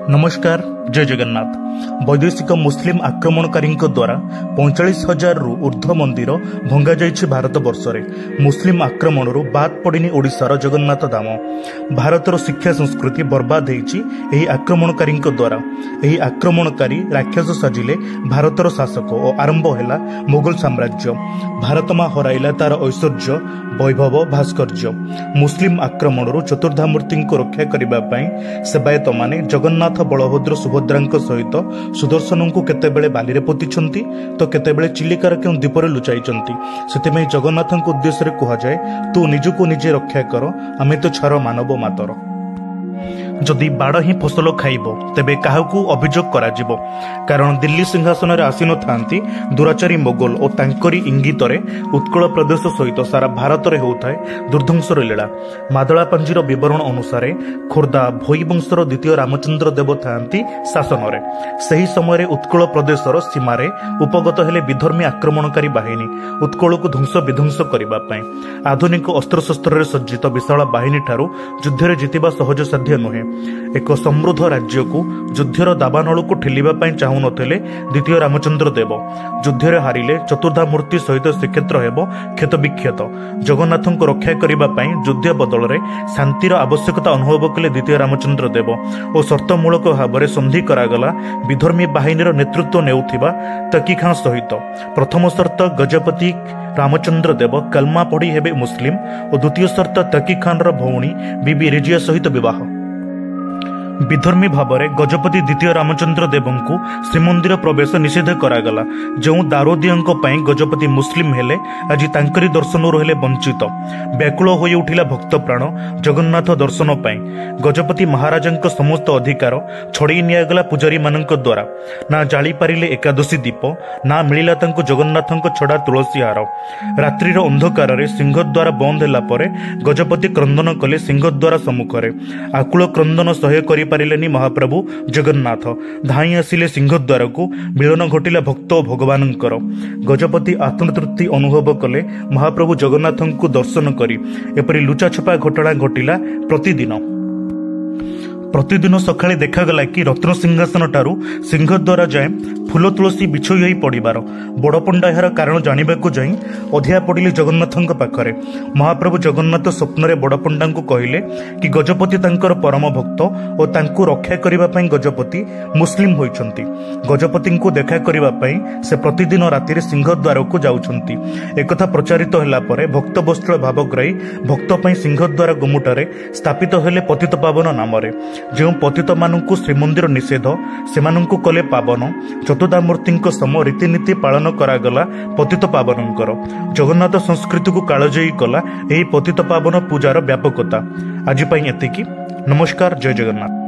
नमस्कार, जय जगन्नाथ। वैदेशिक मुस्लिम आक्रमणकारी द्वारा 45,000 रु ऊर्ध्व मंदिर भंगा जाइछि भारत वर्षरे। मुस्लिम आक्रमण बाद पड़िनी ओडिशार जगन्नाथ धाम। भारतर शिक्षा संस्कृति बर्बाद होइछि एही आक्रमणकारी द्वारा। एही आक्रमणकारी राक्षस साजिले भारतर शासक और आरंभ हैला मुगल साम्राज्य। भारत मां हराइला तार ऐश्वर्य, वैभव, भास्कर्य। मुस्लिम आक्रमण चतुर्धामूर्ति को रक्षा करने सेवायत माने जगन्नाथ, बलभद्र, सुभद्रा सहित सुदर्शन को केतेबेले बाली पोतिछंती तो केतेबेले चिलिकार केउ दीपरे लुचाइछंती। सेतिमे जगन्नाथ उद्देश्य कहा जाए, तू निजको निजे रक्षा कर, आमे तो छार मानव मातर। जदि बाड़ ही फसल खाइब तेबे काहाकू अभियोग करा जिवो। कारण दिल्ली सिंहासन रे आसीन थांती दुराचारी मोगल और तांकरी इंगित उत्कल प्रदेश सहित सारा भारत रे होउथाय दुर्धंसर लीला। मादला पांजीर विवरण अनुसार खोर्धा भोई वंशर द्वितीय रामचंद्र देव थांती शासन रे। सही समय रे उत्कल प्रदेशर सीमारे उपगत हेले विधर्मी आक्रमणकारी बाहिनी उत्कल को ध्वंस विध्वंस करबा पय। आधुनिक अस्त्रशस्त्र रे सज्जित विशाल बाहिनी ठारू युद्ध रे जितिबा सहज साध्य नुहे। एक समृद्ध राज्य को युद्धर दाबानल को ठेलिबा पय चाहू नथिले द्वितीय रामचंद्र देव। युद्धरे हारिले चतुर्धामूर्ति सहित श्रीक्षेत्र हेबो क्षत विक्षत। जगन्नाथ को रक्षा करबा पय युद्ध बदल रे शांतिर आवश्यकता अनुभव कले द्वितीय रामचंद्र देव और शर्तमूलक भाव में संधि करागला विधर्मी बाहिनीर नेतृत्व नेउथिबा तकी खां सहित। प्रथम शर्त गजपति रामचंद्र देव कलमा पढ़ी हेबे मुस्लिम और द्वितीय शर्त तकी खान भौणी बीबी रिजिया सहित विवाह। विधर्मी भाव में गजपति द्वितीय रामचंद्र देव को श्रीमंदिर प्रवेश निषेध करागला। जो दारोदियों पई गजपति मुस्लिम हेले आज तांकरी दर्शन हेले वंचित। व्याकुल होई उठिला भक्त प्राण जगन्नाथ दर्शन पाई। गजपति महाराजा समस्त अधिकार छड़ई नियागला पूजारी मानक द्वारा। ना जाली पारिले एकादशी दीप, ना मिलिला तांको जगन्नाथ छड़ा तुलसी हार। रात्रिर अंधकार रे सिंह द्वार बंद होला परे गजपति क्रंदन कले सिंह द्वार सम्मुखरे। आकुल क्रंदन सह्य करि पारिलेनी महाप्रभु जगन्नाथ धाई आसिले सिंहद्वार को। मिलन घटिला भक्त और भगवानंकर। गजपति आत्मतृप्ति अनुभव कले महाप्रभु जगन्नाथ को दर्शन करी। एपरि लुचाछपा घटना घटिला प्रतिदिन सकाळे देखागला कि रत्न सिंहासन ठारू सिंहद्वार जाए फूल तुलसी बिछोई होई पड़िबार। बड़पंडा यार कारण जानिबाकू जाई अधिया पड़िले जगन्नाथଙ୍କ पाखरे। महाप्रभु जगन्नाथ स्वप्न बड़पंडा को कहिले कि गजपति तांकर परम भक्त और तांको रक्षा करिबा पई गजपति मुस्लिम होइछंती। गजपति को देखा करिबा पई से प्रतिदिन राति सिंहद्वार को जाउछंती। एकथा प्रचारित होला परे भक्त वस्त्र भावग्राही भक्त पई सिंहद्वार गुमुटारे स्थापित हेले पतित पावन नामरे। जो पतित मानू श्रीमंदिर निषेध सेमानंकु कले पावन। चतुर्धामूर्ति सम रीतिनीति पालन करागला पतित पावनंकर। जगन्नाथ संस्कृति को कालजयी कला एही पतित पावन पूजार व्यापकता। आज पई एतिकी। नमस्कार, जय जगन्नाथ।